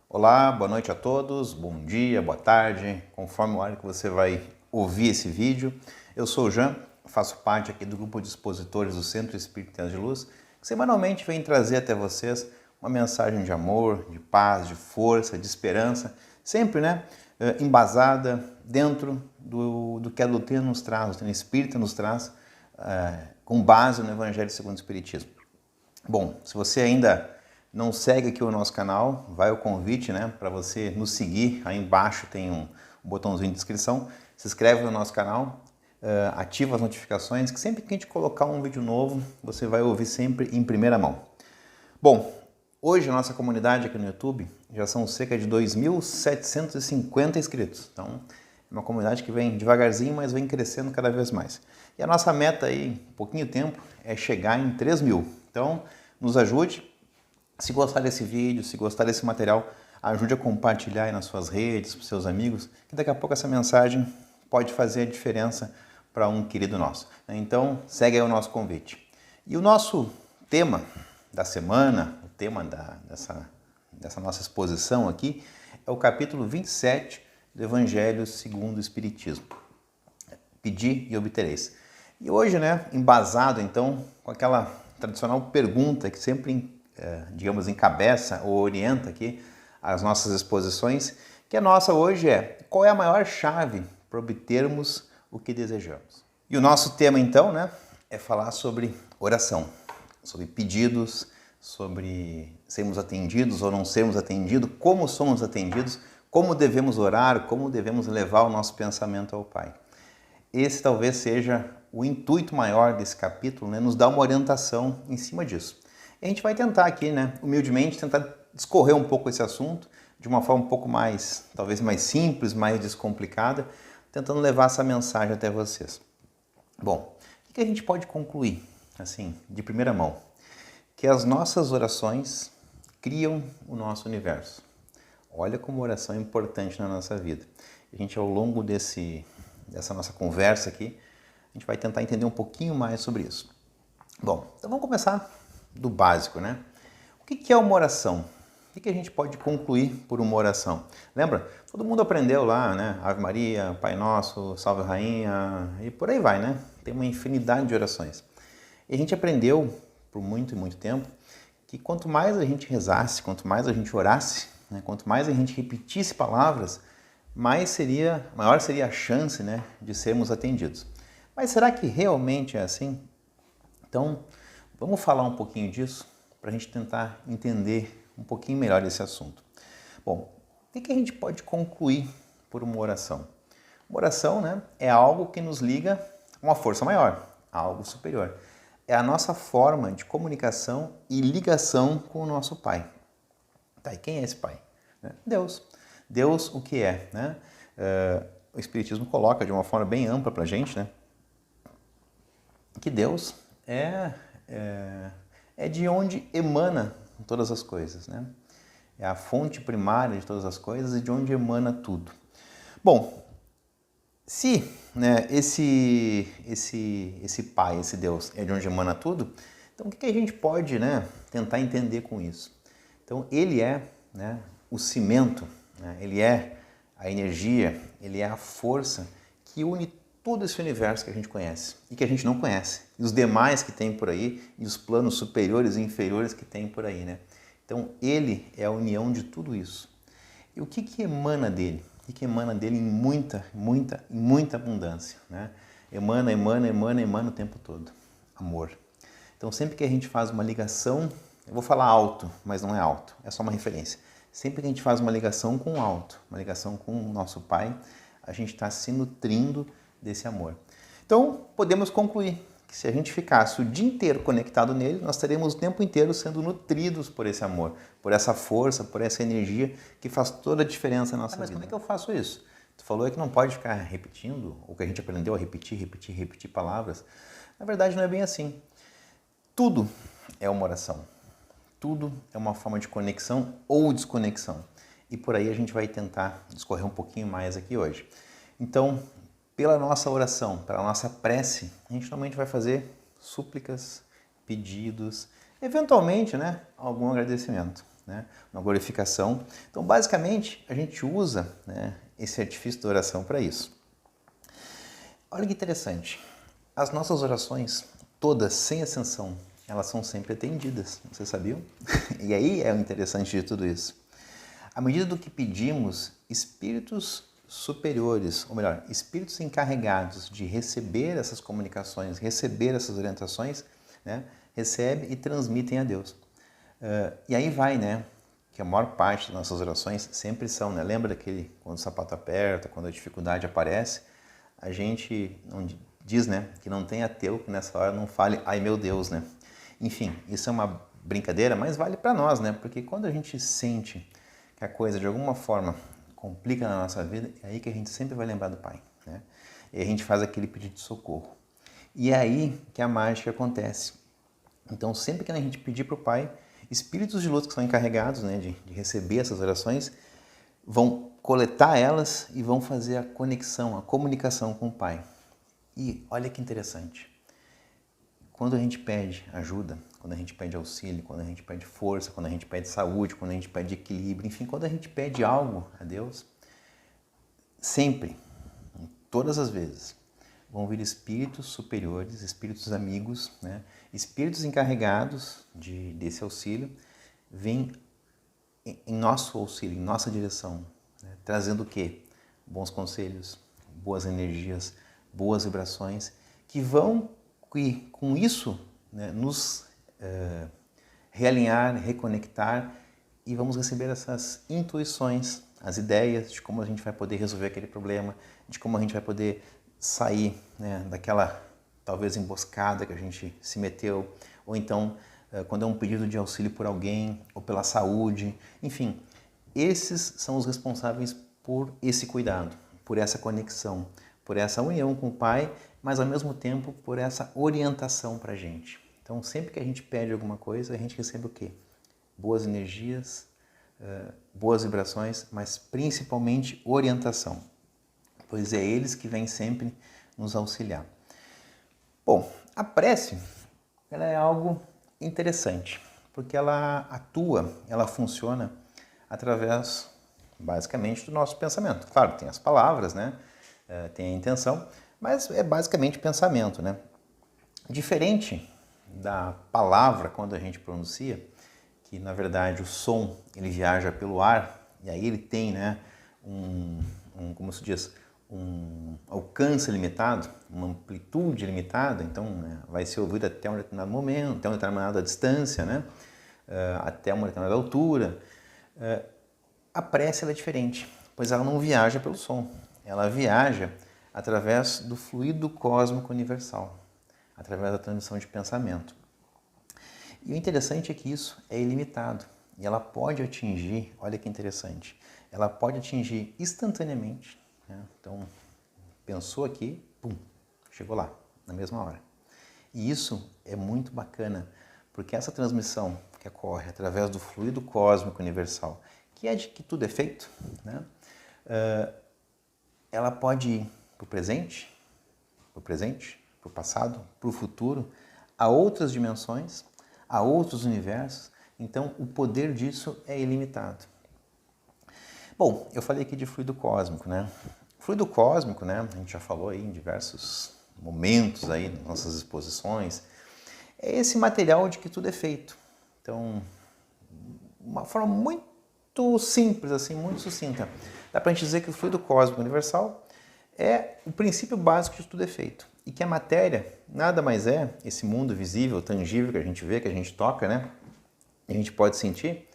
Olá, boa noite a todos, bom dia, boa tarde, conforme o horário que você vai ouvir esse vídeo. Eu sou o Jean, faço parte aqui do grupo de expositores do Centro Espírita de Luz, que semanalmente vem trazer até vocês uma mensagem de amor, de paz, de força, de esperança, sempre, embasada dentro do que a doutrina nos traz, a doutrina espírita nos traz, com base no Evangelho segundo o Espiritismo. Bom, se você ainda não segue aqui o nosso canal, vai o convite, para você nos seguir. Aí embaixo tem um botãozinho de inscrição. Se inscreve no nosso canal, ativa as notificações, que sempre que a gente colocar um vídeo novo, você vai ouvir sempre em primeira mão. Bom, hoje a nossa comunidade aqui no YouTube já são cerca de 2.750 inscritos. Então, é uma comunidade que vem devagarzinho, mas vem crescendo cada vez mais. E a nossa meta aí, em pouquinho tempo, é chegar em 3.000. Então, nos ajude. Se gostar desse vídeo, se gostar desse material, ajude a compartilhar aí nas suas redes, para os seus amigos, que daqui a pouco essa mensagem pode fazer a diferença para um querido nosso. Então, segue aí o nosso convite. E o nosso tema da semana, o tema dessa nossa exposição aqui, é o capítulo 27 do Evangelho segundo o Espiritismo. Pedi e obtereis. E hoje, embasado então com aquela tradicional pergunta que sempre, digamos, encabeça ou orienta aqui as nossas exposições, que a nossa hoje é: qual é a maior chave para obtermos o que desejamos? E o nosso tema então, é falar sobre oração, sobre pedidos, sobre sermos atendidos ou não sermos atendidos, como somos atendidos, como devemos orar, como devemos levar o nosso pensamento ao Pai. Esse talvez seja o intuito maior desse capítulo, nos dar uma orientação em cima disso. E a gente vai tentar aqui, humildemente, tentar discorrer um pouco esse assunto de uma forma um pouco mais, talvez mais simples, mais descomplicada, tentando levar essa mensagem até vocês. Bom, o que a gente pode concluir, assim, de primeira mão? Que as nossas orações criam o nosso universo. Olha como a oração é importante na nossa vida. A gente, ao longo dessa nossa conversa aqui, a gente vai tentar entender um pouquinho mais sobre isso. Bom, então vamos começar do básico, O que é uma oração? O que a gente pode concluir por uma oração? Lembra? Todo mundo aprendeu lá, Ave Maria, Pai Nosso, Salve Rainha, e por aí vai, Tem uma infinidade de orações. E a gente aprendeu por muito e muito tempo que quanto mais a gente rezasse, quanto mais a gente orasse, quanto mais a gente repetisse palavras, maior seria a chance, de sermos atendidos. Mas será que realmente é assim? Então, vamos falar um pouquinho disso para a gente tentar entender um pouquinho melhor esse assunto. Bom, o que a gente pode concluir por uma oração? Uma oração, é algo que nos liga a uma força maior, a algo superior. É a nossa forma de comunicação e ligação com o nosso Pai. Tá, e quem é esse Pai? Deus. Deus, o que é? O Espiritismo coloca de uma forma bem ampla para a gente, que Deus é de onde emana todas as coisas, É a fonte primária de todas as coisas e de onde emana tudo. Bom, se esse Pai, esse Deus é de onde emana tudo, então o que a gente pode tentar entender com isso? Então ele é o cimento, ele é a energia, ele é a força que une todo esse universo que a gente conhece e que a gente não conhece, e os demais que tem por aí, e os planos superiores e inferiores que tem por aí, Então, ele é a união de tudo isso. E o que emana dele? O que emana dele em muita abundância, Emana o tempo todo. Amor. Então, sempre que a gente faz uma ligação, eu vou falar alto, mas não é alto, é só uma referência. Sempre que a gente faz uma ligação com o alto, uma ligação com o nosso Pai, a gente está se nutrindo desse amor. Então, podemos concluir que se a gente ficasse o dia inteiro conectado nele, nós estaremos o tempo inteiro sendo nutridos por esse amor, por essa força, por essa energia que faz toda a diferença na nossa vida. Mas como é que eu faço isso? Tu falou que não pode ficar repetindo, ou que a gente aprendeu a repetir palavras. Na verdade, não é bem assim. Tudo é uma oração. Tudo é uma forma de conexão ou desconexão. E por aí a gente vai tentar discorrer um pouquinho mais aqui hoje. Então, pela nossa oração, pela nossa prece, a gente normalmente vai fazer súplicas, pedidos, eventualmente, algum agradecimento. né, uma glorificação. Então, basicamente, a gente usa, né, esse artifício da oração para isso. Olha que interessante, as nossas orações, todas, sem exceção, elas são sempre atendidas, vocês sabiam? E aí é o interessante de tudo isso. À medida do que pedimos, espíritos superiores, ou melhor, espíritos encarregados de receber essas comunicações, receber essas orientações, né, recebem e transmitem a Deus. E aí vai, né, que a maior parte das nossas orações sempre são, né, lembra daquele, quando o sapato aperta, quando a dificuldade aparece, a gente não diz, né, que não tem ateu que nessa hora não fale, ai meu Deus, né. Enfim, isso é uma brincadeira, mas vale para nós, né, porque quando a gente sente que a coisa de alguma forma complica na nossa vida, é aí que a gente sempre vai lembrar do Pai, né? E a gente faz aquele pedido de socorro. E é aí que a mágica acontece. Então, sempre que a gente pedir para o Pai, espíritos de luz que são encarregados, né, de receber essas orações, vão coletar elas e vão fazer a conexão, a comunicação com o Pai. E olha que interessante. Quando a gente pede ajuda, quando a gente pede auxílio, quando a gente pede força, quando a gente pede saúde, quando a gente pede equilíbrio, enfim, quando a gente pede algo a Deus, sempre, todas as vezes, vão vir espíritos superiores, espíritos amigos, né? Espíritos encarregados desse auxílio, vêm em nosso auxílio, em nossa direção, né? Trazendo o quê? Bons conselhos, boas energias, boas vibrações, que vão, e com isso, né, nos realinhar, reconectar, e vamos receber essas intuições, as ideias de como a gente vai poder resolver aquele problema, de como a gente vai poder sair, né, daquela talvez emboscada que a gente se meteu, ou então quando é um pedido de auxílio por alguém, ou pela saúde, enfim, esses são os responsáveis por esse cuidado, por essa conexão, por essa união com o Pai, mas ao mesmo tempo por essa orientação para a gente. Então, sempre que a gente pede alguma coisa, a gente recebe o quê? Boas energias, boas vibrações, mas principalmente orientação, pois é eles que vêm sempre nos auxiliar. Bom, a prece, ela é algo interessante, porque ela atua, ela funciona através, basicamente, do nosso pensamento. Claro, tem as palavras, né? Tem a intenção, mas é basicamente pensamento, né? Diferente da palavra quando a gente pronuncia, que na verdade o som ele viaja pelo ar e aí ele tem, né, como se diz, um alcance limitado, uma amplitude limitada, então né, vai ser ouvido até um determinado momento, até uma determinada distância, né, até uma determinada altura. A prece ela é diferente, pois ela não viaja pelo som, ela viaja através do fluido cósmico universal, através da transmissão de pensamento. E o interessante é que isso é ilimitado e ela pode atingir, olha que interessante, ela pode atingir instantaneamente, né? Então, pensou aqui, pum, chegou lá, na mesma hora. E isso é muito bacana, porque essa transmissão que ocorre através do fluido cósmico universal, que é de que tudo é feito, né? Ela pode ir para o presente, para o passado, para o futuro, a outras dimensões, a outros universos, então o poder disso é ilimitado. Bom, eu falei aqui de fluido cósmico, né? Fluido cósmico, né, a gente já falou aí em diversos momentos aí nas nossas exposições, é esse material de que tudo é feito. Então, uma forma muito simples, assim, muito sucinta, dá pra gente dizer que o fluido cósmico universal é o princípio básico de tudo é feito. E que a matéria nada mais é, esse mundo visível, tangível que a gente vê, que a gente toca, né? A gente pode sentir,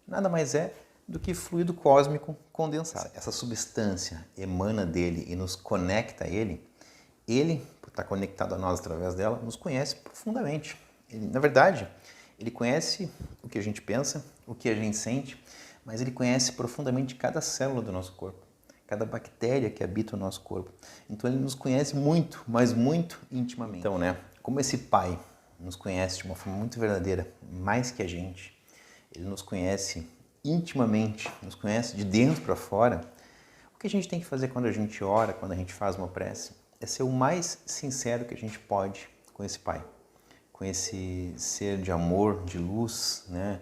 nada mais é do que fluido cósmico condensado. Essa substância emana dele e nos conecta a ele, por estar conectado a nós através dela, nos conhece profundamente. Na verdade, ele conhece o que a gente pensa, o que a gente sente, mas ele conhece profundamente cada célula do nosso corpo, cada bactéria que habita o nosso corpo. Então ele nos conhece muito, mas muito intimamente. Então, né, como esse Pai nos conhece de uma forma muito verdadeira, mais que a gente, ele nos conhece intimamente, nos conhece de dentro para fora, o que a gente tem que fazer quando a gente ora, quando a gente faz uma prece, é ser o mais sincero que a gente pode com esse Pai, com esse ser de amor, de luz, né,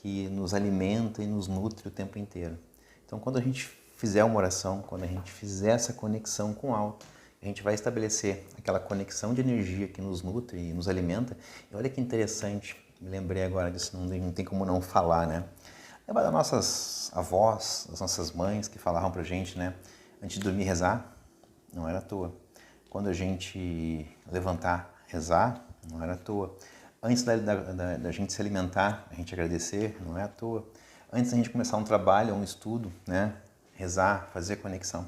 que nos alimenta e nos nutre o tempo inteiro. Então, quando a gente fizer uma oração, quando a gente fizer essa conexão com o alto, a gente vai estabelecer aquela conexão de energia que nos nutre e nos alimenta. E olha que interessante, me lembrei agora disso, não tem como não falar, né? Lembra das nossas avós, das nossas mães que falavam pra gente, né? Antes de dormir, rezar? Não era à toa. Quando a gente levantar, rezar? Não era à toa. Antes da gente se alimentar, a gente agradecer? Não é à toa. Antes da gente começar um trabalho, um estudo, né? Rezar, fazer conexão.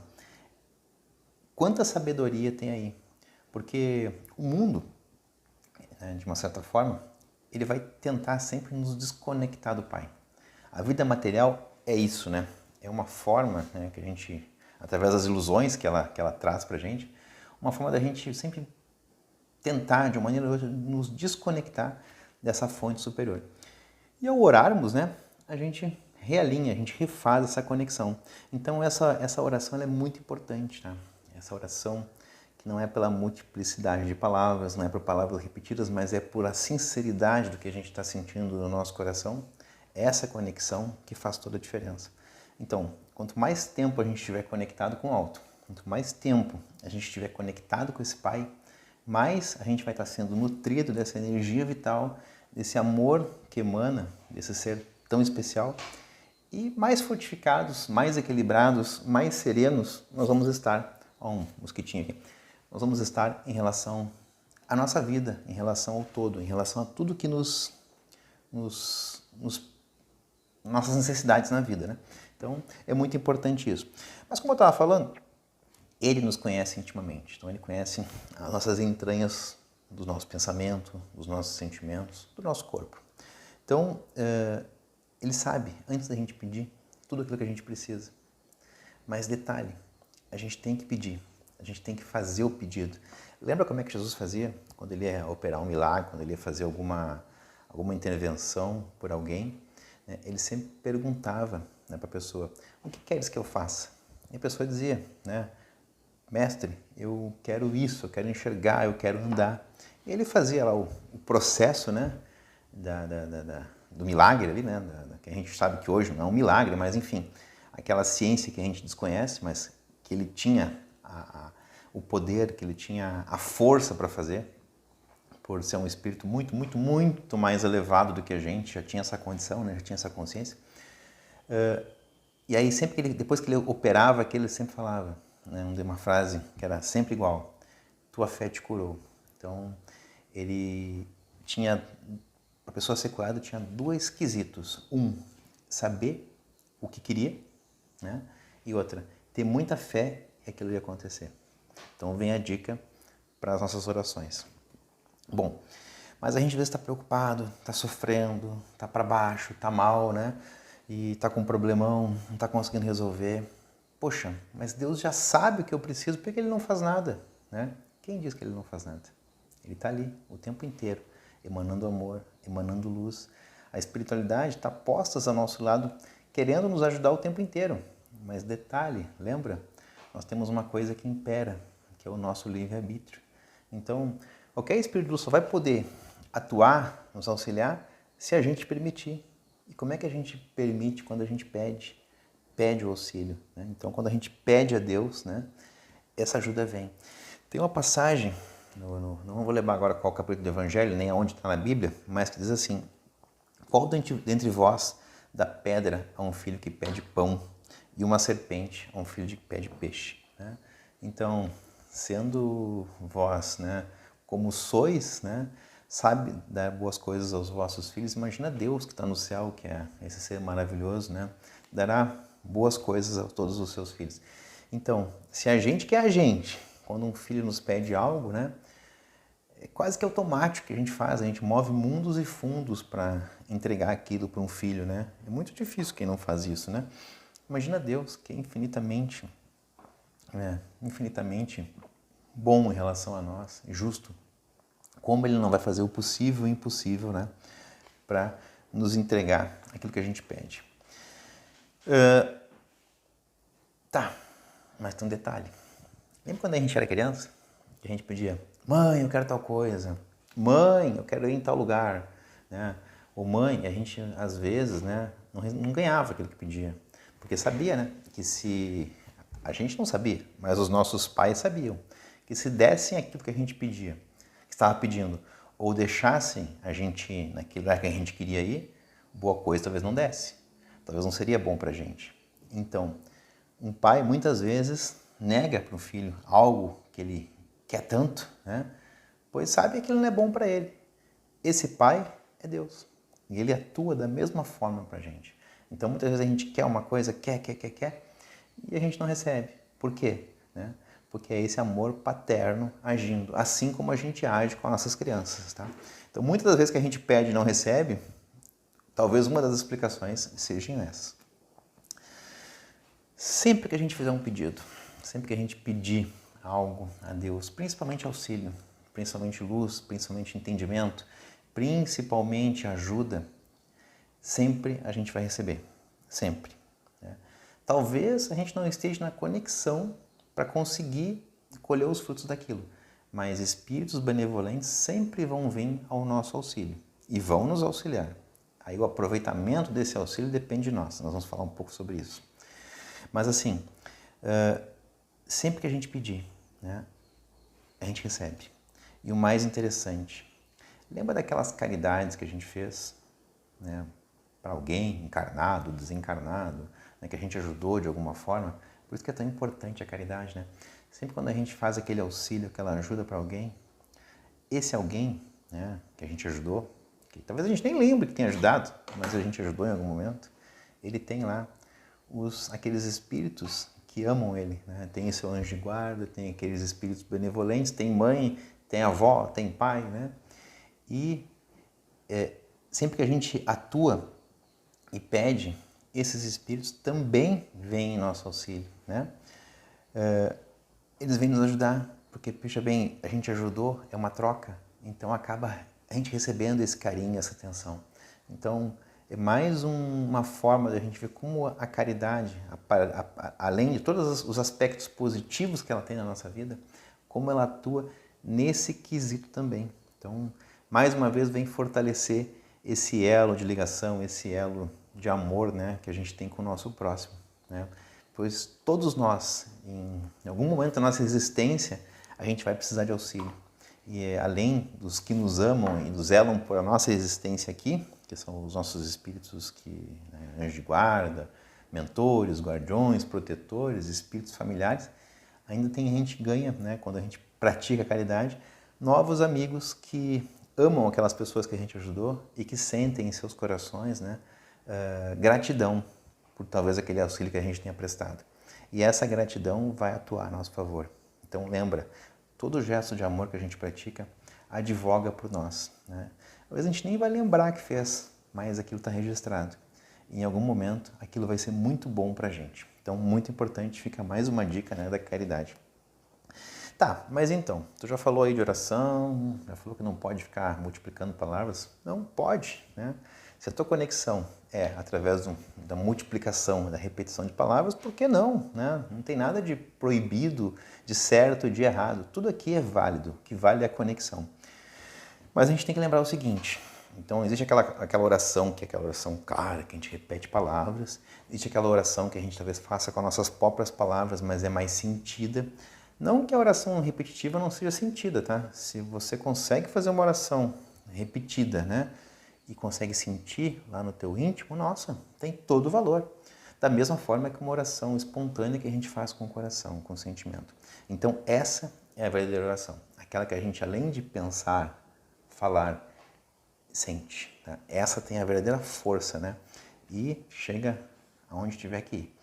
Quanta sabedoria tem aí? Porque o mundo, né, de uma certa forma, ele vai tentar sempre nos desconectar do Pai. A vida material é isso, né? É uma forma, né, que a gente, através das ilusões que ela traz pra gente, uma forma da gente sempre tentar, de uma maneira ou outra, nos desconectar dessa fonte superior. E ao orarmos, né, a gente realinha, a gente refaz essa conexão. Então essa oração ela é muito importante, tá? Essa oração que não é pela multiplicidade de palavras, não é por palavras repetidas, mas é por a sinceridade do que a gente está sentindo no nosso coração, essa conexão que faz toda a diferença. Então, quanto mais tempo a gente estiver conectado com o alto, quanto mais tempo a gente estiver conectado com esse Pai, mais a gente vai estar sendo nutrido dessa energia vital, desse amor que emana desse ser tão especial, e mais fortificados, mais equilibrados, mais serenos nós vamos estar. Ó, um mosquitinho aqui. Nós vamos estar em relação à nossa vida, em relação ao todo, em relação a tudo que nossas necessidades na vida, né? Então, é muito importante isso. Mas como eu estava falando, ele nos conhece intimamente. Então, ele conhece as nossas entranhas do nosso pensamento, dos nossos sentimentos, do nosso corpo. Então, ele sabe, antes da gente pedir, tudo aquilo que a gente precisa. Mas detalhe, a gente tem que pedir, a gente tem que fazer o pedido. Lembra como é que Jesus fazia? Quando ele ia operar um milagre, quando ele ia fazer alguma intervenção por alguém, né? Ele sempre perguntava, né, para a pessoa, o que queres que eu faça? E a pessoa dizia, né, mestre, eu quero isso, eu quero enxergar, eu quero andar. E ele fazia lá o processo, né, do milagre ali, né, que a gente sabe que hoje não é um milagre, mas enfim, aquela ciência que a gente desconhece, mas que ele tinha o poder, que ele tinha a força para fazer, por ser um espírito muito, muito, muito mais elevado do que a gente, já tinha essa condição, né, já tinha essa consciência. E aí sempre que depois que ele operava, ele sempre falava, né, uma frase que era sempre igual: tua fé te curou. Então ele tinha, a pessoa ser curada tinha dois quesitos: um, saber o que queria, né, e outra, ter muita fé e aquilo ia acontecer. Então vem a dica para as nossas orações. Bom, mas a gente às vezes está preocupado, está sofrendo, está para baixo, está mal, né? E está com um problemão, não está conseguindo resolver. Poxa, mas Deus já sabe o que eu preciso, por que Ele não faz nada, né? Quem diz que Ele não faz nada? Ele está ali o tempo inteiro, emanando amor, emanando luz. A espiritualidade está posta ao nosso lado, querendo nos ajudar o tempo inteiro. Mas detalhe, lembra? Nós temos uma coisa que impera, que é o nosso livre-arbítrio. Então, qualquer espírito de luz só vai poder atuar, nos auxiliar, se a gente permitir. E como é que a gente permite quando a gente pede? Pede o auxílio, né? Então, quando a gente pede a Deus, né, essa ajuda vem. Tem uma passagem, não vou lembrar agora qual capítulo do Evangelho, nem aonde está na Bíblia, mas que diz assim: qual dentre vós dá pedra a um filho que pede pão e uma serpente a um filho que pede peixe? Né? Então, sendo vós, né, como sois, né, sabe dar boas coisas aos vossos filhos, imagina Deus que está no céu, que é esse ser maravilhoso, né, dará boas coisas a todos os seus filhos. Então, se a gente quer a gente, quando um filho nos pede algo, né, é quase que automático que a gente faz, a gente move mundos e fundos para entregar aquilo para um filho, né? É muito difícil quem não faz isso, né? Imagina Deus, que é infinitamente bom em relação a nós, justo. Como Ele não vai fazer o possível e o impossível, né, para nos entregar aquilo que a gente pede. Tá, mas tem um detalhe. Lembra quando a gente era criança? Que a gente pedia: mãe, eu quero tal coisa. Mãe, eu quero ir em tal lugar. Né? Ou mãe, a gente às vezes, né, não ganhava aquilo que pedia. Porque sabia, né, que se... A gente não sabia, mas os nossos pais sabiam. Que se dessem aquilo que a gente pedia, que estava pedindo, ou deixassem a gente naquele lugar que a gente queria ir, boa coisa talvez não desse. Talvez não seria bom pra gente. Então, um pai muitas vezes nega para o filho algo que ele quer tanto, né? Pois sabe que aquilo não é bom para ele. Esse pai é Deus. E ele atua da mesma forma para a gente. Então, muitas vezes a gente quer uma coisa, quer, e a gente não recebe. Por quê? Né? Porque é esse amor paterno agindo, assim como a gente age com as nossas crianças. Tá? Então, muitas das vezes que a gente pede e não recebe, talvez uma das explicações seja essa. Sempre que a gente fizer um pedido, sempre que a gente pedir algo a Deus, principalmente auxílio, principalmente luz, principalmente entendimento, principalmente ajuda, sempre a gente vai receber. Sempre. Né? Talvez a gente não esteja na conexão para conseguir colher os frutos daquilo, mas espíritos benevolentes sempre vão vir ao nosso auxílio e vão nos auxiliar. Aí o aproveitamento desse auxílio depende de nós. Nós vamos falar um pouco sobre isso. Mas assim, sempre que a gente pedir, né, a gente recebe. E o mais interessante, lembra daquelas caridades que a gente fez, né, para alguém, encarnado, desencarnado, né, que a gente ajudou de alguma forma? Por isso que é tão importante a caridade, né? Sempre quando a gente faz aquele auxílio, aquela ajuda para alguém, esse alguém, né, que a gente ajudou, que talvez a gente nem lembre que tenha ajudado, mas a gente ajudou em algum momento, ele tem lá aqueles espíritos que amam ele, né? Tem esse anjo de guarda, tem aqueles espíritos benevolentes, tem mãe, tem avó, tem pai, né? E sempre que a gente atua e pede, esses espíritos também vêm em nosso auxílio, né? Eles vêm nos ajudar, porque, veja bem, a gente ajudou, é uma troca, então acaba a gente recebendo esse carinho, essa atenção. Então, é mais uma forma de a gente ver como a caridade, além de todos os aspectos positivos que ela tem na nossa vida, como ela atua nesse quesito também. Então, mais uma vez, vem fortalecer esse elo de ligação, esse elo de amor, né, que a gente tem com o nosso próximo. Né? Pois todos nós, em algum momento da nossa existência, a gente vai precisar de auxílio. E além dos que nos amam e nos zelam por a nossa existência aqui, que são os nossos espíritos, anjos de guarda, mentores, guardiões, protetores, espíritos familiares, ainda tem gente que ganha, né, quando a gente pratica a caridade, novos amigos que amam aquelas pessoas que a gente ajudou e que sentem em seus corações, né, gratidão por talvez aquele auxílio que a gente tenha prestado. E essa gratidão vai atuar a nosso favor. Então lembra, todo gesto de amor que a gente pratica advoga por nós. Né? Talvez a gente nem vai lembrar que fez, mas aquilo está registrado. E em algum momento aquilo vai ser muito bom para a gente. Então, muito importante, fica mais uma dica, né, da caridade. Tá, mas então, tu já falou aí de oração, já falou que não pode ficar multiplicando palavras? Não, pode, né? Se a tua conexão é através da multiplicação, da repetição de palavras, por que não? Né? Não tem nada de proibido, de certo e de errado. Tudo aqui é válido, o que vale é a conexão. Mas a gente tem que lembrar o seguinte, então existe aquela oração, que é aquela oração clara, que a gente repete palavras, existe aquela oração que a gente talvez faça com as nossas próprias palavras, mas é mais sentida. Não que a oração repetitiva não seja sentida, tá? Se você consegue fazer uma oração repetida, né? E consegue sentir lá no teu íntimo, nossa, tem todo o valor. Da mesma forma que uma oração espontânea que a gente faz com o coração, com o sentimento. Então essa é a verdadeira oração. Aquela que a gente, além de pensar, falar, sente. Tá? Essa tem a verdadeira força, né? E chega aonde tiver que ir.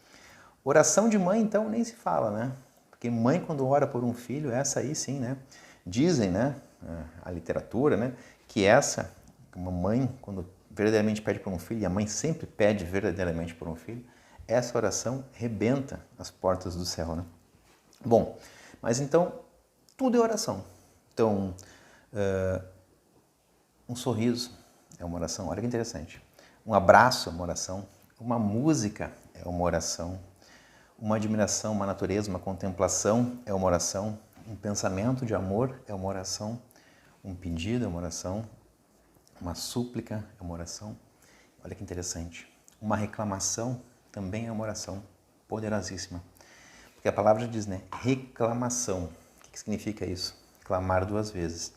Oração de mãe, então, nem se fala, né? Porque mãe, quando ora por um filho, essa aí sim, né? Dizem, né? A literatura, né? Que uma mãe, quando verdadeiramente pede por um filho, e a mãe sempre pede verdadeiramente por um filho, essa oração rebenta as portas do céu, né? Bom, mas então, tudo é oração. Então, um sorriso é uma oração, olha que interessante. Um abraço é uma oração, uma música é uma oração, uma admiração, uma natureza, uma contemplação é uma oração, um pensamento de amor é uma oração, um pedido é uma oração, Uma súplica é uma oração. Olha que interessante. Uma reclamação também é uma oração poderosíssima. Porque a palavra diz, né? Reclamação. O que significa isso? Clamar 2 vezes.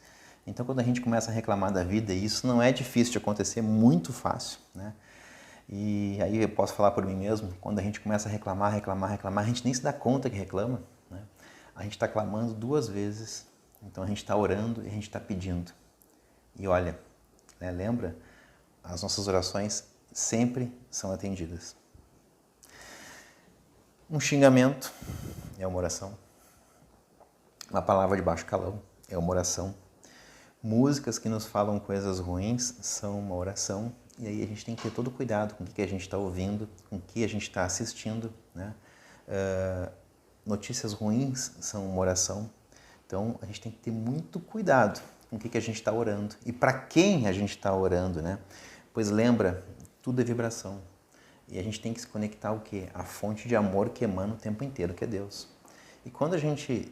Então, quando a gente começa a reclamar da vida, e isso não é difícil de acontecer, muito fácil, né? E aí eu posso falar por mim mesmo, quando a gente começa a reclamar, a gente nem se dá conta que reclama, né? A gente está clamando 2 vezes, então a gente está orando e a gente está pedindo. E olha, né, lembra? As nossas orações sempre são atendidas. Um xingamento é uma oração. Uma palavra de baixo calão é uma oração. Músicas que nos falam coisas ruins são uma oração. E aí a gente tem que ter todo cuidado com o que a gente está ouvindo, com o que a gente está assistindo, né? Notícias ruins são uma oração. Então a gente tem que ter muito cuidado com o que a gente está orando e para quem a gente está orando, né? Pois lembra, tudo é vibração. E a gente tem que se conectar ao quê? A fonte de amor que emana o tempo inteiro, que é Deus. E quando a gente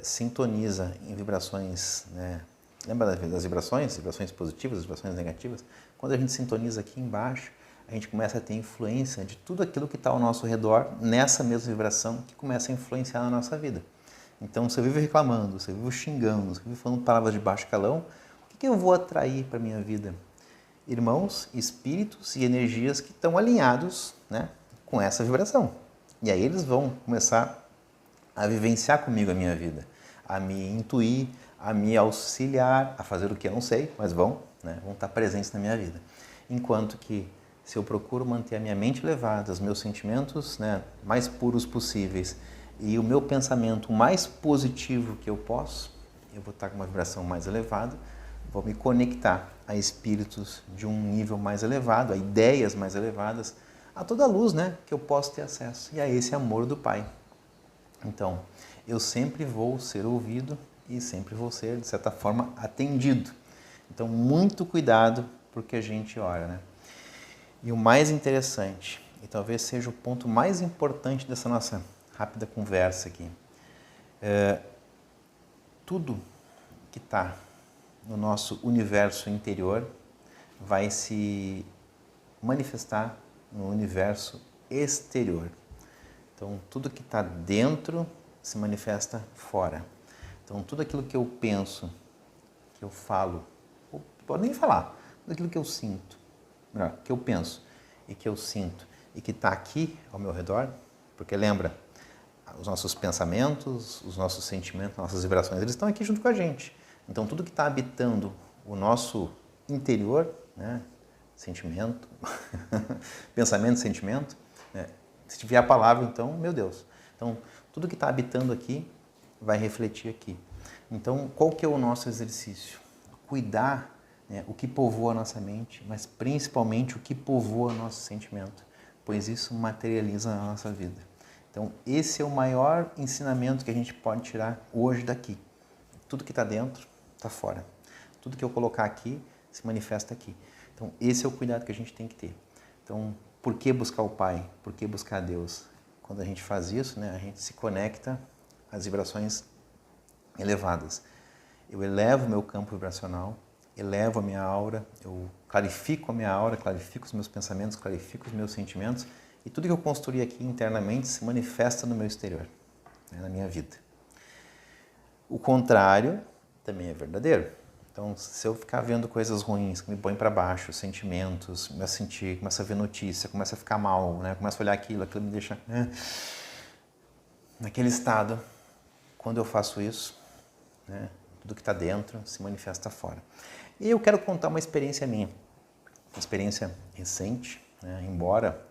sintoniza em vibrações, né? Lembra das vibrações? Vibrações positivas, vibrações negativas? Quando a gente sintoniza aqui embaixo, a gente começa a ter influência de tudo aquilo que está ao nosso redor nessa mesma vibração que começa a influenciar na nossa vida. Então, se eu vivo reclamando, se eu vivo xingando, se eu vivo falando palavras de baixo calão, o que eu vou atrair para a minha vida? Irmãos, espíritos e energias que estão alinhados, né, com essa vibração. E aí eles vão começar a vivenciar comigo a minha vida, a me intuir, a me auxiliar a fazer o que eu não sei, mas vão estar presentes na minha vida. Enquanto que, se eu procuro manter a minha mente elevada, os meus sentimentos, né, mais puros possíveis e o meu pensamento mais positivo que eu posso, eu vou estar com uma vibração mais elevada, vou me conectar a espíritos de um nível mais elevado, a ideias mais elevadas, a toda a luz, né, que eu posso ter acesso, e a esse amor do Pai. Então, eu sempre vou ser ouvido e sempre vou ser, de certa forma, atendido. Então, muito cuidado porque a gente ora, né? E o mais interessante, e talvez seja o ponto mais importante dessa nossa rápida conversa aqui, tudo que está no nosso universo interior vai se manifestar no universo exterior. Então, tudo que está dentro se manifesta fora. Então, tudo aquilo que eu penso, que eu falo, ou pode nem falar, tudo aquilo que eu sinto, melhor, que eu penso e que eu sinto e que está aqui ao meu redor, porque lembra, os nossos pensamentos, os nossos sentimentos, nossas vibrações, eles estão aqui junto com a gente. Então, tudo que está habitando o nosso interior, né, sentimento, pensamento, sentimento, né, se tiver a palavra, então, meu Deus. Então, tudo que está habitando aqui vai refletir aqui. Então, qual que é o nosso exercício? Cuidar, né, o que povoa a nossa mente, mas principalmente o que povoa o nosso sentimento, pois isso materializa a nossa vida. Então, esse é o maior ensinamento que a gente pode tirar hoje daqui. Tudo que está dentro, está fora. Tudo que eu colocar aqui, se manifesta aqui. Então, esse é o cuidado que a gente tem que ter. Então, por que buscar o Pai? Por que buscar Deus? Quando a gente faz isso, né, a gente se conecta às vibrações elevadas. Eu elevo o meu campo vibracional, elevo a minha aura, eu clarifico a minha aura, clarifico os meus pensamentos, clarifico os meus sentimentos, e tudo que eu construí aqui internamente se manifesta no meu exterior, né, na minha vida. O contrário também é verdadeiro. Então, se eu ficar vendo coisas ruins que me põem para baixo, sentimentos, começo a sentir, começo a ver notícia, começo a ficar mal, né, começo a olhar aquilo me deixa naquele estado. Quando eu faço isso, né, tudo que está dentro se manifesta fora. E eu quero contar uma experiência minha, uma experiência recente, né, embora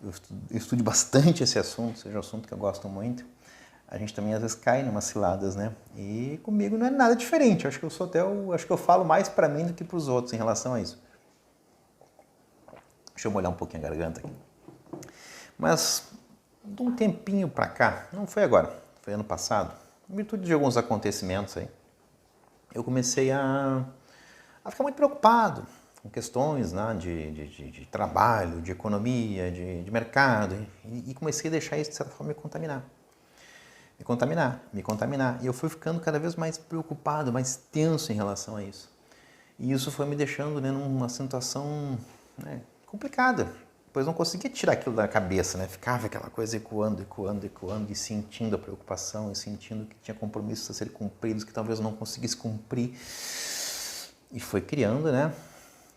eu estude bastante esse assunto, seja um assunto que eu gosto muito, a gente também às vezes cai em umas ciladas, né? E comigo não é nada diferente. Eu acho que eu sou acho que eu falo mais para mim do que para os outros em relação a isso. Deixa eu molhar um pouquinho a garganta aqui. Mas de um tempinho para cá, não foi agora, foi ano passado, em virtude de alguns acontecimentos aí, eu comecei a ficar muito preocupado com questões, né, de trabalho, de economia, de mercado, e comecei a deixar isso, de certa forma, me contaminar. E eu fui ficando cada vez mais preocupado, mais tenso em relação a isso. E isso foi me deixando, né, numa situação, né, complicada, pois não conseguia tirar aquilo da cabeça, né? Ficava aquela coisa ecoando, ecoando, ecoando, e sentindo a preocupação, e sentindo que tinha compromissos a serem cumpridos, que talvez eu não conseguisse cumprir. E foi criando, né?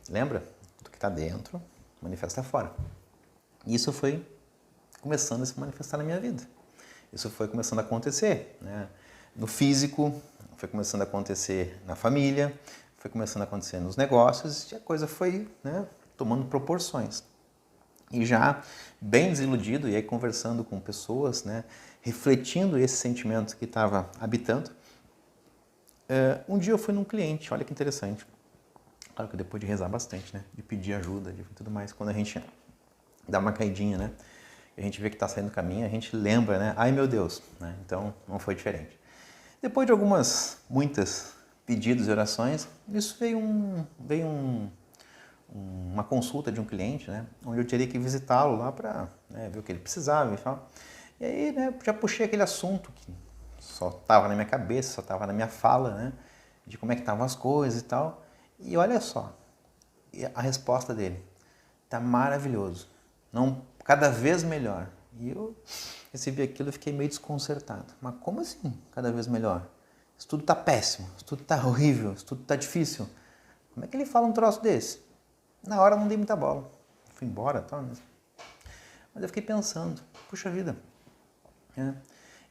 Lembra? Tudo que está dentro manifesta fora. E isso foi começando a se manifestar na minha vida. Isso foi começando a acontecer, né? No físico, foi começando a acontecer na família, foi começando a acontecer nos negócios, e a coisa foi, né, tomando proporções. E já bem desiludido, e aí conversando com pessoas, né, refletindo esse sentimento que estava habitando, um dia eu fui num cliente, olha que interessante. Claro que depois de rezar bastante, né, de pedir ajuda, de tudo mais, quando a gente dá uma caidinha, né, e a gente vê que está saindo do caminho, a gente lembra, né, ai meu Deus, né, então não foi diferente. Depois de muitas pedidos e orações, isso veio uma consulta de um cliente, né, onde eu teria que visitá-lo lá para, né, ver o que ele precisava e tal. E aí, né, já puxei aquele assunto que só estava na minha cabeça, só estava na minha fala, né, de como é que estavam as coisas e tal. E olha só, a resposta dele: tá maravilhoso, não, cada vez melhor. E eu recebi aquilo e fiquei meio desconcertado. Mas como assim, cada vez melhor? Isso tudo tá péssimo, isso tudo tá horrível, isso tudo tá difícil. Como é que ele fala um troço desse? Na hora não dei muita bola. Fui embora, tá? Mas eu fiquei pensando, puxa vida. Né?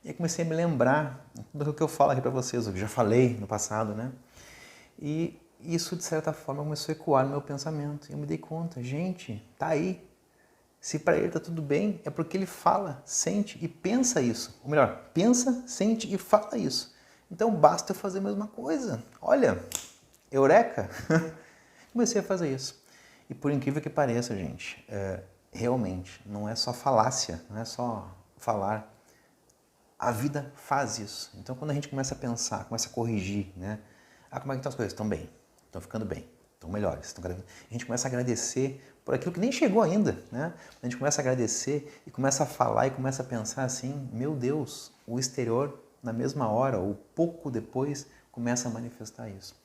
E aí comecei a me lembrar do que eu falo aqui para vocês, o que já falei no passado, né? E isso, de certa forma, começou a ecoar no meu pensamento. E eu me dei conta, gente, tá aí. Se para ele tá tudo bem, é porque ele fala, sente e pensa isso. Ou melhor, pensa, sente e fala isso. Então basta eu fazer a mesma coisa. Olha, eureka! Comecei a fazer isso. E por incrível que pareça, gente, realmente, não é só falácia, não é só falar. A vida faz isso. Então quando a gente começa a pensar, começa a corrigir, né? Ah, como é que estão as coisas? Estão bem, estão ficando bem, estão melhores. Estão... A gente começa a agradecer por aquilo que nem chegou ainda, né? A gente começa a agradecer e começa a falar e começa a pensar assim, meu Deus, o exterior, na mesma hora ou pouco depois, começa a manifestar isso.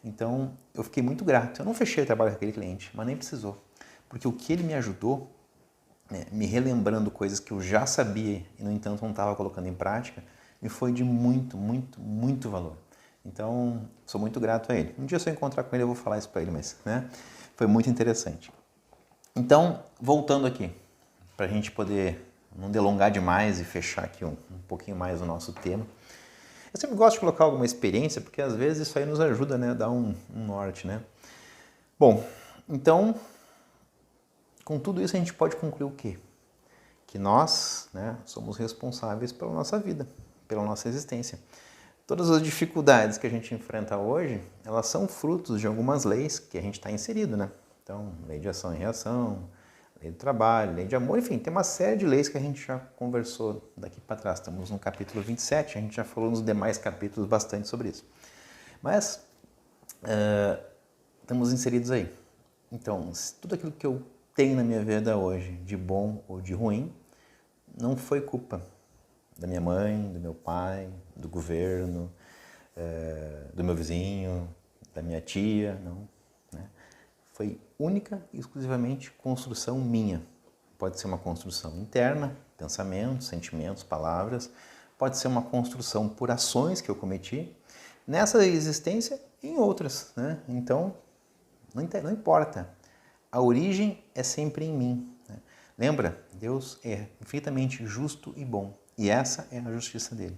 Então, eu fiquei muito grato. Eu não fechei o trabalho com aquele cliente, mas nem precisou. Porque o que ele me ajudou, né, me relembrando coisas que eu já sabia e, no entanto, não estava colocando em prática, me foi de muito, muito, muito valor. Então, sou muito grato a ele. Um dia, se eu encontrar com ele, eu vou falar isso para ele, mas, né, foi muito interessante. Então, voltando aqui, para a gente poder não delongar demais e fechar aqui um pouquinho mais o nosso tema. Eu sempre gosto de colocar alguma experiência, porque às vezes isso aí nos ajuda, né, a dar um norte, né? Bom, então, com tudo isso a gente pode concluir o quê? Que nós, né, somos responsáveis pela nossa vida, pela nossa existência. Todas as dificuldades que a gente enfrenta hoje, elas são frutos de algumas leis que a gente está inserido, né? Então, lei de ação e reação, lei do trabalho, lei de amor, enfim, tem uma série de leis que a gente já conversou daqui para trás. Estamos no capítulo 27, a gente já falou nos demais capítulos bastante sobre isso. Mas, estamos inseridos aí. Então, tudo aquilo que eu tenho na minha vida hoje, de bom ou de ruim, não foi culpa da minha mãe, do meu pai, do governo, do meu vizinho, da minha tia, não. Né? Foi única e exclusivamente construção minha. Pode ser uma construção interna, pensamentos, sentimentos, palavras. Pode ser uma construção por ações que eu cometi nessa existência e em outras. Né? Então, não importa. A origem é sempre em mim. Né? Lembra? Deus é infinitamente justo e bom. E essa é a justiça dele.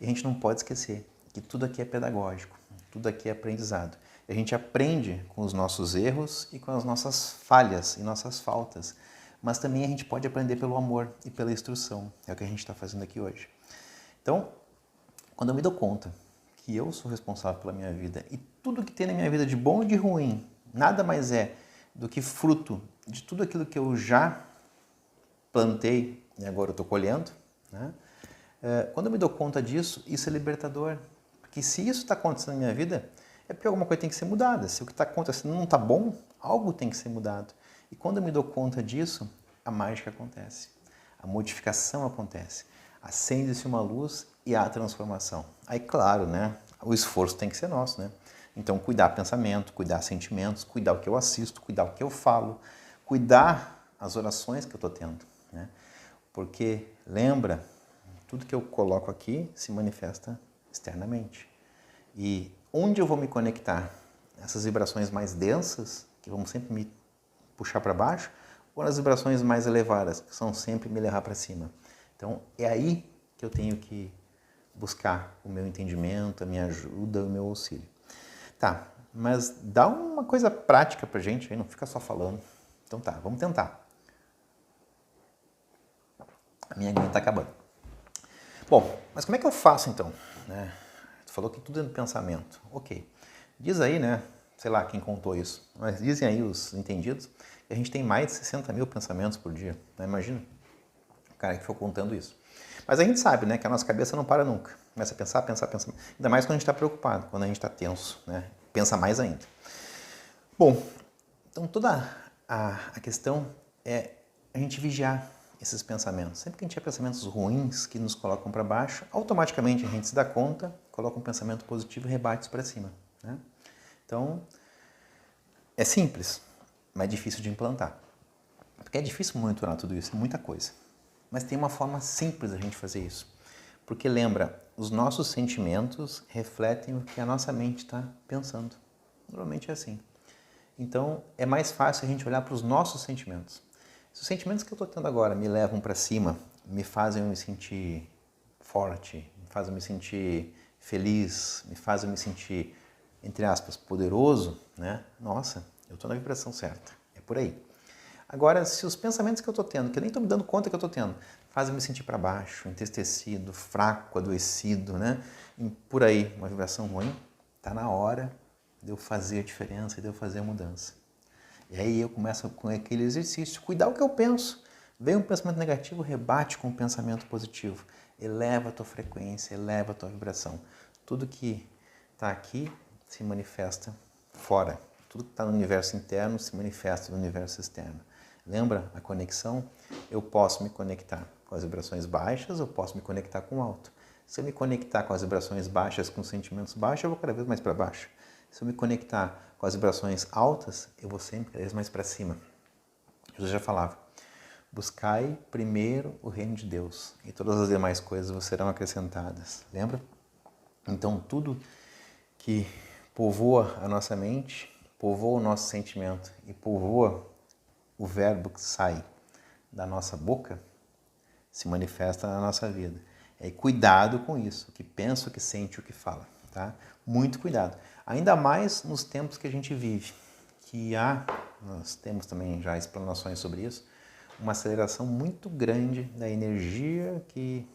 E a gente não pode esquecer que tudo aqui é pedagógico, tudo aqui é aprendizado. A gente aprende com os nossos erros e com as nossas falhas e nossas faltas. Mas também a gente pode aprender pelo amor e pela instrução. É o que a gente está fazendo aqui hoje. Então, quando eu me dou conta que eu sou responsável pela minha vida e tudo que tem na minha vida de bom e de ruim, nada mais é do que fruto de tudo aquilo que eu já plantei e agora eu estou colhendo, né? Quando eu me dou conta disso, isso é libertador. Porque se isso está acontecendo na minha vida, é porque alguma coisa tem que ser mudada. Se o que está acontecendo não está bom, algo tem que ser mudado. E quando eu me dou conta disso, a mágica acontece. A modificação acontece. Acende-se uma luz e há transformação. Aí, claro, né? O esforço tem que ser nosso, né? Então, cuidar pensamento, cuidar sentimentos, cuidar o que eu assisto, cuidar o que eu falo, cuidar as orações que eu estou tendo, né? Porque, lembra, tudo que eu coloco aqui se manifesta externamente. E onde eu vou me conectar? Essas vibrações mais densas, que vão sempre me puxar para baixo, ou nas vibrações mais elevadas, que são sempre me levar para cima? Então, é aí que eu tenho que buscar o meu entendimento, a minha ajuda, o meu auxílio. Tá, mas dá uma coisa prática pra gente aí, não fica só falando. Então tá, vamos tentar. A minha aguinha tá acabando. Bom, mas como é que eu faço então? Né? Tu falou que tudo é no pensamento. Ok. Diz aí, né? Sei lá quem contou isso. Mas dizem aí os entendidos que a gente tem mais de 60 mil pensamentos por dia. Né? Imagina o cara que foi contando isso. Mas a gente sabe, né, que a nossa cabeça não para nunca. Começa a pensar, pensar, pensar. Ainda mais quando a gente está preocupado, quando a gente está tenso, né? Pensa mais ainda. Bom, então toda a questão é a gente vigiar esses pensamentos. Sempre que a gente tiver pensamentos ruins que nos colocam para baixo, automaticamente a gente se dá conta, coloca um pensamento positivo e rebate isso para cima, né? Então, é simples, mas é difícil de implantar. Porque é difícil monitorar tudo isso, é muita coisa. Mas tem uma forma simples da gente fazer isso. Porque lembra, os nossos sentimentos refletem o que a nossa mente está pensando. Normalmente é assim. Então, é mais fácil a gente olhar para os nossos sentimentos. Se os sentimentos que eu estou tendo agora me levam para cima, me fazem eu me sentir forte, me fazem eu me sentir feliz, me fazem eu me sentir, entre aspas, poderoso, né? Nossa, eu estou na vibração certa. É por aí. Agora, se os pensamentos que eu estou tendo, que eu nem estou me dando conta que eu estou tendo, fazem eu me sentir para baixo, entristecido, fraco, adoecido, né? E por aí, uma vibração ruim, está na hora de eu fazer a diferença, de eu fazer a mudança. E aí eu começo com aquele exercício, cuidar o que eu penso. Vem um pensamento negativo, rebate com um pensamento positivo. Eleva a tua frequência, eleva a tua vibração. Tudo que está aqui se manifesta fora. Tudo que está no universo interno se manifesta no universo externo. Lembra a conexão? Eu posso me conectar com as vibrações baixas, eu posso me conectar com o alto. Se eu me conectar com as vibrações baixas, com os sentimentos baixos, eu vou cada vez mais para baixo. Se eu me conectar com as vibrações altas, eu vou sempre cada vez mais para cima. Jesus já falava, buscai primeiro o reino de Deus e todas as demais coisas vos serão acrescentadas. Lembra? Então, tudo que povoa a nossa mente, povoa o nosso sentimento e povoa o verbo que sai da nossa boca, se manifesta na nossa vida. E cuidado com isso, o que pensa, o que sente, o que fala. Tá? Muito cuidado. Ainda mais nos tempos que a gente vive, que nós temos também já explanações sobre isso, uma aceleração muito grande da energia que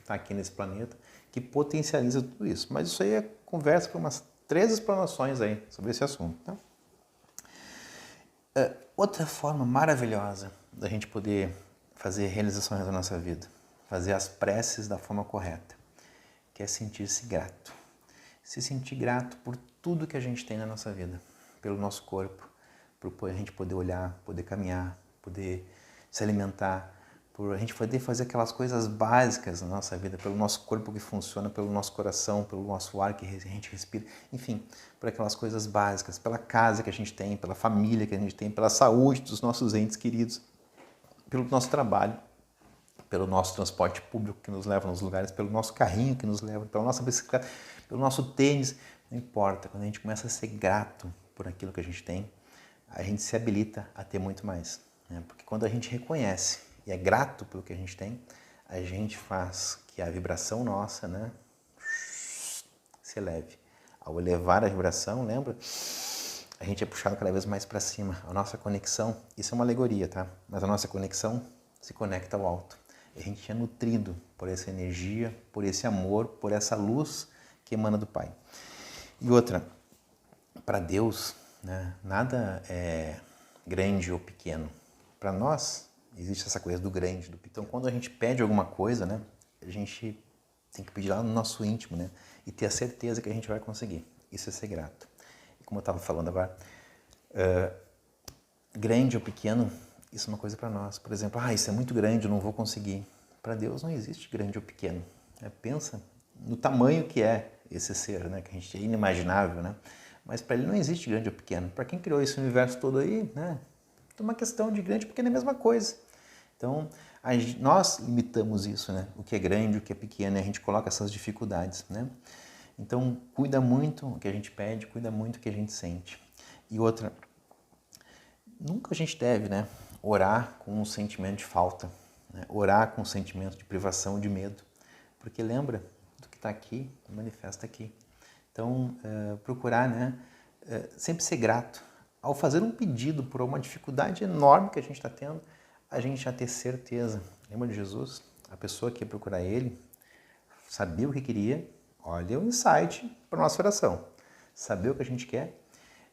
está aqui nesse planeta, que potencializa tudo isso. Mas isso aí é conversa para umas 3 explanações aí sobre esse assunto. Tá? Outra forma maravilhosa da gente poder fazer realizações da nossa vida, fazer as preces da forma correta, que é sentir-se grato. Se sentir grato por tudo que a gente tem na nossa vida, pelo nosso corpo, por a gente poder olhar, poder caminhar, poder se alimentar, por a gente poder fazer aquelas coisas básicas na nossa vida, pelo nosso corpo que funciona, pelo nosso coração, pelo nosso ar que a gente respira, enfim, por aquelas coisas básicas, pela casa que a gente tem, pela família que a gente tem, pela saúde dos nossos entes queridos, pelo nosso trabalho, pelo nosso transporte público que nos leva nos lugares, pelo nosso carrinho que nos leva, pela nossa bicicleta, pelo nosso tênis, não importa. Quando a gente começa a ser grato por aquilo que a gente tem, a gente se habilita a ter muito mais. Né? Porque quando a gente reconhece e é grato pelo que a gente tem, a gente faz que a vibração nossa, né, se eleve. Ao elevar a vibração, lembra? A gente é puxado cada vez mais para cima. A nossa conexão, isso é uma alegoria, tá? Mas a nossa conexão se conecta ao alto. A gente é nutrido por essa energia, por esse amor, por essa luz que emana do Pai. E outra, para Deus, né, nada é grande ou pequeno. Para nós, existe essa coisa do grande, do pequeno. Então, quando a gente pede alguma coisa, né, a gente tem que pedir lá no nosso íntimo, né, e ter a certeza que a gente vai conseguir. Isso é ser grato. E como eu estava falando agora, grande ou pequeno, isso é uma coisa para nós. Por exemplo, isso é muito grande, eu não vou conseguir. Para Deus não existe grande ou pequeno. Pensa no tamanho que é esse ser, né? Que a gente é inimaginável, né? mas para ele não existe grande ou pequeno. Para quem criou esse universo todo aí, né? É uma questão de grande ou pequeno é a mesma coisa. Então, nós limitamos isso, né? O que é grande, o que é pequeno, e a gente coloca essas dificuldades, né? Então, cuida muito o que a gente pede, cuida muito o que a gente sente. E outra, nunca a gente deve, né, orar com um sentimento de falta, né? Orar com um sentimento de privação, de medo, porque lembra do que está aqui, manifesta aqui. Então, procurar, né, sempre ser grato. Ao fazer um pedido por uma dificuldade enorme que a gente está tendo, a gente já ter certeza. Lembra de Jesus? A pessoa que ia procurar Ele sabia o que queria. Olha o insight para a nossa oração. Saber o que a gente quer.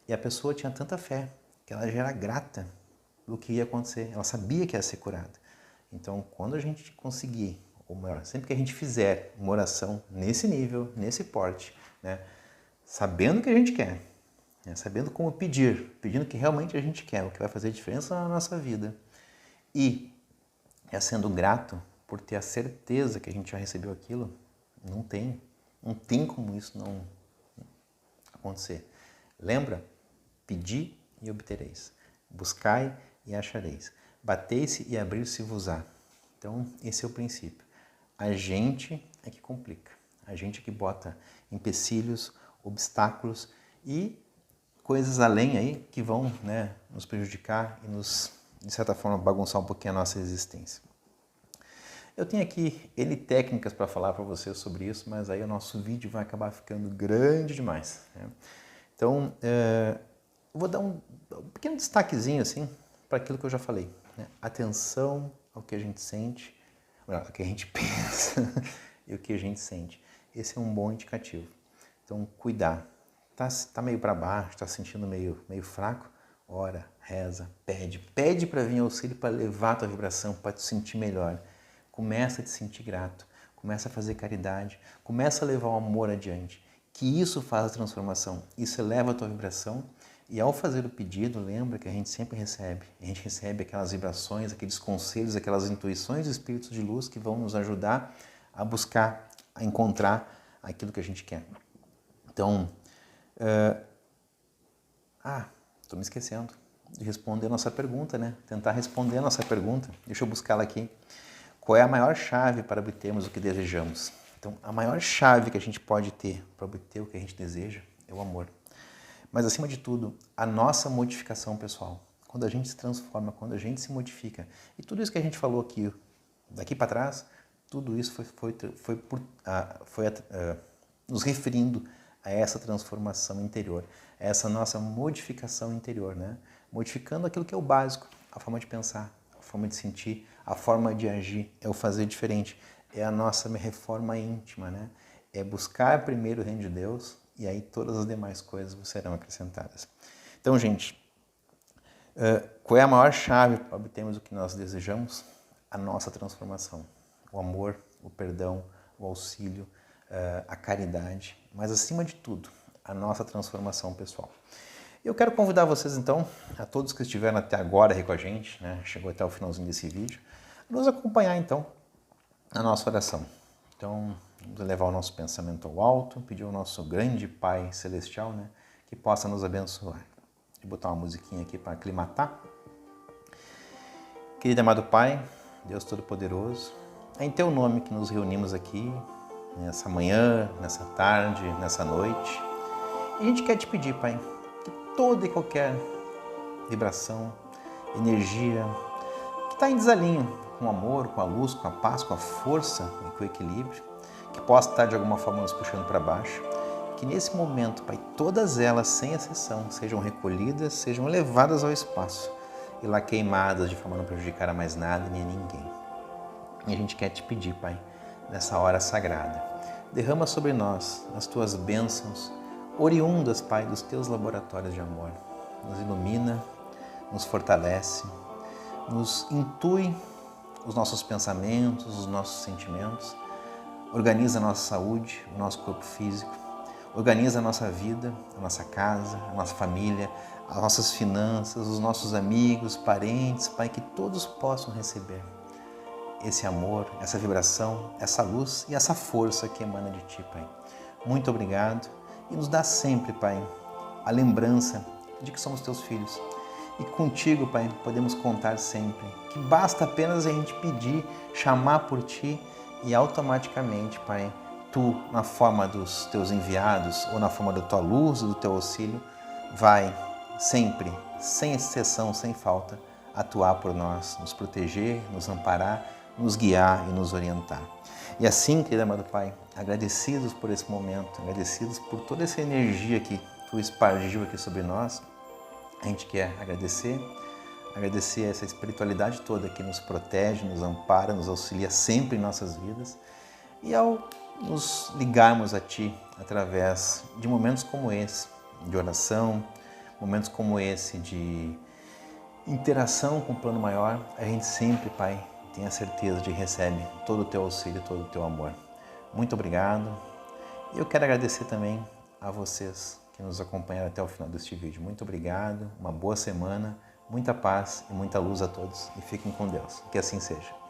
E a pessoa tinha tanta fé que ela já era grata do que ia acontecer. Ela sabia que ia ser curada. Então, quando a gente conseguir, ou melhor, sempre que a gente fizer uma oração nesse nível, nesse porte, né, sabendo o que a gente quer, né, sabendo como pedir, pedindo o que realmente a gente quer, o que vai fazer diferença na nossa vida, e sendo grato por ter a certeza que a gente já recebeu aquilo, não tem como isso não acontecer. Lembra? Pedi e obtereis. Buscai e achareis. Batei-se e abrir-se-vos-á. Então, esse é o princípio. A gente é que complica. A gente é que bota empecilhos, obstáculos e coisas além aí que vão, né, nos prejudicar e nos, de certa forma, bagunçar um pouquinho a nossa existência. Eu tenho aqui N técnicas para falar para você sobre isso, mas aí o nosso vídeo vai acabar ficando grande demais, né? Então, eu vou dar um pequeno destaquezinho assim para aquilo que eu já falei, né? Atenção ao que a gente sente, ao que a gente pensa e o que a gente sente. Esse é um bom indicativo. Então, cuidar. Tá meio para baixo, tá sentindo meio fraco? Ora, reza, pede para vir auxílio para levar a tua vibração, para te sentir melhor. Começa a te sentir grato, começa a fazer caridade, começa a levar o amor adiante, que isso faz a transformação, isso eleva a tua vibração e ao fazer o pedido, lembra que a gente sempre recebe, aquelas vibrações, aqueles conselhos, aquelas intuições de espíritos de luz que vão nos ajudar a buscar, a encontrar aquilo que a gente quer. Então, estou me esquecendo de responder a nossa pergunta, né? Tentar responder a nossa pergunta, deixa eu buscá-la aqui. Qual é a maior chave para obtermos o que desejamos? Então, a maior chave que a gente pode ter para obter o que a gente deseja é o amor. Mas, acima de tudo, a nossa modificação pessoal. Quando a gente se transforma, quando a gente se modifica. E tudo isso que a gente falou aqui, daqui para trás, tudo isso foi nos referindo a essa transformação interior, a essa nossa modificação interior, né? Modificando aquilo que é o básico, a forma de pensar, a forma de sentir, a forma de agir, é o fazer diferente, é a nossa reforma íntima, né? É buscar primeiro o reino de Deus e aí todas as demais coisas serão acrescentadas. Então, gente, qual é a maior chave para obtermos o que nós desejamos? A nossa transformação, o amor, o perdão, o auxílio, a caridade, mas acima de tudo, a nossa transformação pessoal. Eu quero convidar vocês, então, a todos que estiveram até agora aí com a gente, né, chegou até o finalzinho desse vídeo, a nos acompanhar, então, na nossa oração. Então, vamos levar o nosso pensamento ao alto, pedir ao nosso grande Pai Celestial, né, que possa nos abençoar. Vou botar uma musiquinha aqui para aclimatar. Querido e amado Pai, Deus Todo-Poderoso, é em Teu nome que nos reunimos aqui, nessa manhã, nessa tarde, nessa noite. E a gente quer te pedir, Pai, que toda e qualquer vibração, energia que está em desalinho com o amor, com a luz, com a paz, com a força e com o equilíbrio, que possa estar de alguma forma nos puxando para baixo, que nesse momento, Pai, todas elas, sem exceção, sejam recolhidas, sejam levadas ao espaço e lá queimadas de forma a não prejudicar a mais nada nem a ninguém. E a gente quer te pedir, Pai, nessa hora sagrada, derrama sobre nós as Tuas bênçãos, oriundas, Pai, dos Teus laboratórios de amor. Nos ilumina, nos fortalece, nos intui os nossos pensamentos, os nossos sentimentos, organiza a nossa saúde, o nosso corpo físico, organiza a nossa vida, a nossa casa, a nossa família, as nossas finanças, os nossos amigos, parentes, Pai, que todos possam receber esse amor, essa vibração, essa luz e essa força que emana de Ti, Pai. Muito obrigado e nos dá sempre, Pai, a lembrança de que somos teus filhos. E contigo, Pai, podemos contar sempre. Que basta apenas a gente pedir, chamar por Ti e automaticamente, Pai, Tu, na forma dos Teus enviados ou na forma da Tua luz, do Teu auxílio, vai sempre, sem exceção, sem falta, atuar por nós, nos proteger, nos amparar, nos guiar e nos orientar. E assim, querido amado Pai, agradecidos por esse momento, agradecidos por toda essa energia que Tu espargiu aqui sobre nós, a gente quer agradecer essa espiritualidade toda que nos protege, nos ampara, nos auxilia sempre em nossas vidas. E ao nos ligarmos a Ti através de momentos como esse, de oração, momentos como esse de interação com o plano maior, a gente sempre, Pai, tem a certeza de que recebe todo o Teu auxílio, todo o Teu amor. Muito obrigado. E eu quero agradecer também a vocês que nos acompanharam até o final deste vídeo. Muito obrigado, uma boa semana, muita paz e muita luz a todos. E fiquem com Deus. Que assim seja.